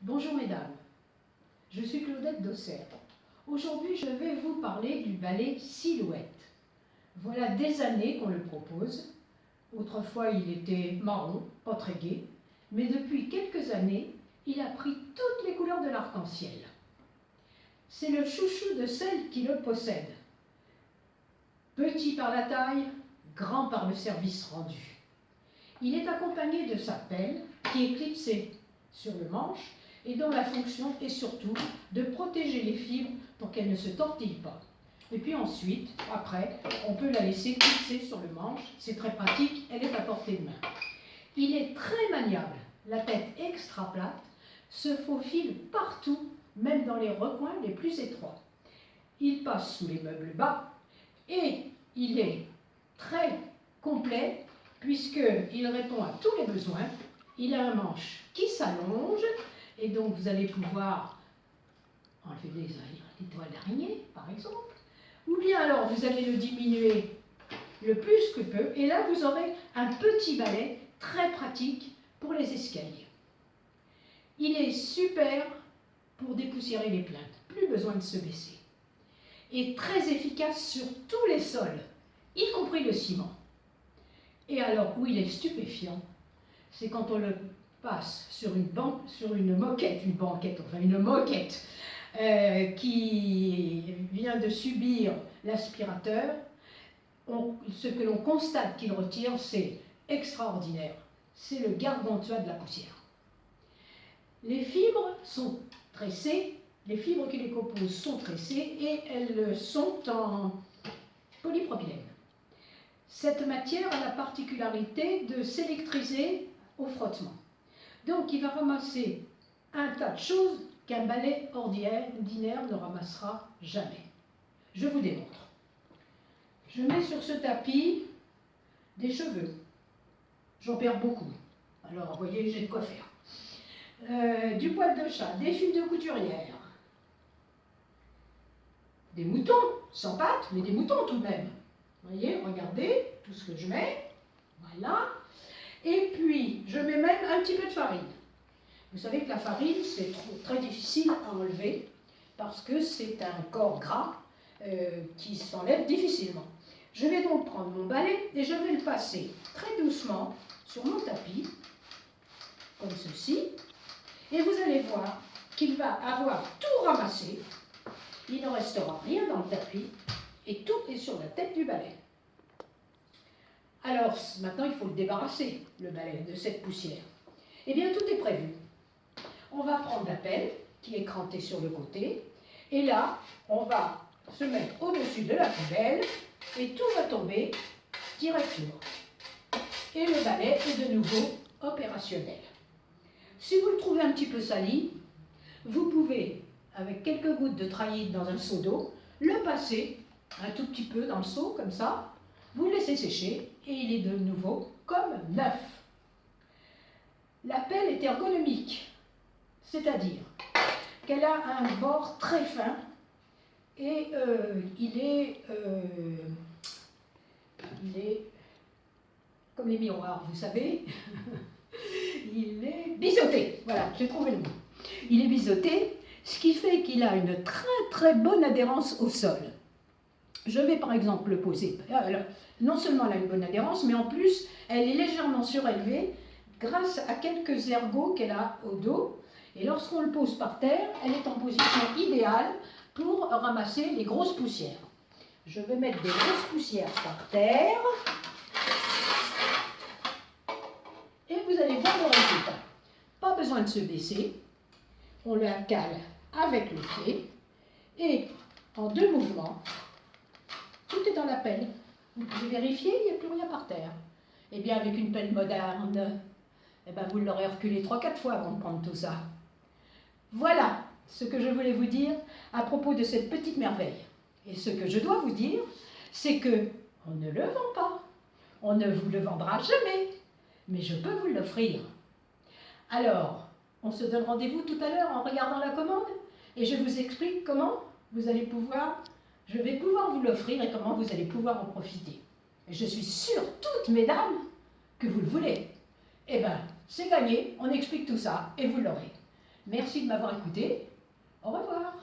Bonjour mesdames, je suis Claudette Dosser. Aujourd'hui je vais vous parler du ballet Silhouette. Voilà des années qu'on le propose. Autrefois il était marron, pas très gai, mais depuis quelques années il a pris toutes les couleurs de l'arc-en-ciel. C'est le chouchou de celles qui le possèdent. Petit par la taille, grand par le service rendu. Il est accompagné de sa pelle qui est clipsée sur le manche et dont la fonction est surtout de protéger les fibres pour qu'elles ne se tortillent pas. Et puis ensuite, après, on peut la laisser clipser sur le manche, c'est très pratique, elle est à portée de main. Il est très maniable, la tête extra plate se faufile partout, même dans les recoins les plus étroits. Il passe sous les meubles bas et il est très complet puisqu'il répond à tous les besoins. Il a un manche qui s'allonge et donc vous allez pouvoir enlever les toiles d'araignée par exemple, ou bien alors vous allez le diminuer le plus que peu et là vous aurez un petit balai très pratique pour les escaliers. Il est super pour dépoussiérer les plinthes, plus besoin de se baisser. Et très efficace sur tous les sols, y compris le ciment. Et alors où il est stupéfiant, c'est quand on le passe sur une moquette qui vient de subir l'aspirateur. Ce que l'on constate qu'il retire, c'est extraordinaire. C'est le gargantua de la poussière. Les fibres sont tressées, les fibres qui les composent sont tressées et elles sont en polypropylène. Cette matière a la particularité de s'électriser au frottement. Donc il va ramasser un tas de choses qu'un balai ordinaire ne ramassera jamais. Je vous démontre. Je mets sur ce tapis des cheveux. J'en perds beaucoup. Alors vous voyez, j'ai de quoi faire. Du poil de chat, des fils de couturière, des moutons, sans pattes, mais des moutons tout de même. Vous voyez, regardez tout ce que je mets. Voilà. Et puis, je mets même un petit peu de farine. Vous savez que la farine, c'est très difficile à enlever parce que c'est un corps gras qui s'enlève difficilement. Je vais donc prendre mon balai et je vais le passer très doucement sur mon tapis, comme ceci. Et vous allez voir qu'il va avoir tout ramassé. Il ne restera rien dans le tapis et tout est sur la tête du balai. Alors, maintenant, il faut le débarrasser, le balai, de cette poussière. Eh bien, tout est prévu. On va prendre la pelle qui est crantée sur le côté et là, on va se mettre au-dessus de la poubelle et tout va tomber directement. Et le balai est de nouveau opérationnel. Si vous le trouvez un petit peu sali, vous pouvez, avec quelques gouttes de traïde dans un seau d'eau, le passer un tout petit peu dans le seau, comme ça, vous le laissez sécher et il est de nouveau comme neuf. La pelle est ergonomique, c'est-à-dire qu'elle a un bord très fin et il est comme les miroirs, vous savez, il est biseauté. Voilà, j'ai trouvé le mot. Il est biseauté, ce qui fait qu'il a une très très bonne adhérence au sol. Je vais par exemple le poser. Alors, non seulement elle a une bonne adhérence, mais en plus, elle est légèrement surélevée grâce à quelques ergots qu'elle a au dos. Et lorsqu'on le pose par terre, elle est en position idéale pour ramasser les grosses poussières. Je vais mettre des grosses poussières par terre. Et vous allez voir le résultat. Pas besoin de se baisser. On la cale avec le pied. Et en 2 mouvements, tout est dans la pelle. Vous pouvez vérifier, il n'y a plus rien par terre. Eh bien, avec une pelle moderne, eh ben, vous l'aurez reculé 3-4 fois avant de prendre tout ça. Voilà ce que je voulais vous dire à propos de cette petite merveille. Et ce que je dois vous dire, c'est que on ne le vend pas. On ne vous le vendra jamais. Mais je peux vous l'offrir. Alors, on se donne rendez-vous tout à l'heure en regardant la commande et je vous explique comment vous allez pouvoir, je vais pouvoir vous l'offrir et comment vous allez pouvoir en profiter. Et je suis sûre, toutes mesdames, que vous le voulez. Eh bien, c'est gagné, on explique tout ça et vous l'aurez. Merci de m'avoir écouté. Au revoir.